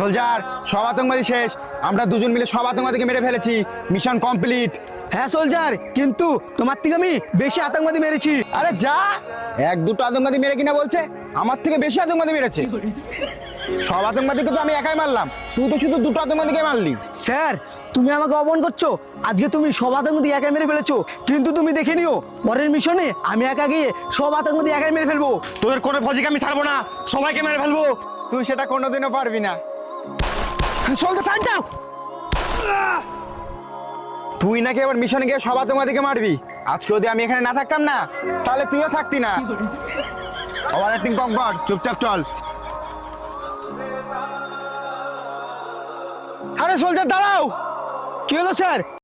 Soldier, সব আতঙ্কবাদী শেষ। আমরা দুজন মিলে সব আতঙ্কবাদীকে মেরে ফেলেছি। Mission complete. হ্যাঁ সোলজার, কিন্তু তোমার থেকে আমি বেশি আতঙ্কবাদী মেরেছি। আরে যা, এক দুটো আতঙ্কবাদী মেরে কিনা বলছে, আমার থেকে বেশি আতঙ্কবাদী মেরেছে। সব আতঙ্কবাদীকে তো আমি একাই মারলাম, তুই তো শুধু দুটো আতঙ্কবাদীকে মারলি। স্যার, তুমি আমাকে অপমান করছো। আজকে তুমি সব আতঙ্কবাদী একাই মেরে ফেলেছো, কিন্তু তুমি দেখে নিও পরের মিশনে আমি একা গিয়ে সব আতঙ্কবাদী একাই মেরে ফেলবো। তোদের কোনো ফৌজিকে আমি ছাড়বো না, সবাইকে মেরে ফেলবো। তুই সেটা কোনোদিনও পারবি না। সোলজার সাইড দাও। তুই নাকি এবার মিশনে গিয়ে সব আতঙ্কবাদীকে মারবি। আজকে যদি আমি এখানে না থাকতাম না, তাহলে তুইও থাকতি না। ওভার অ্যাক্টিং কম কর, চুপচাপ চল। আরে সোলজার দাঁড়াও। কি হলো স্যার?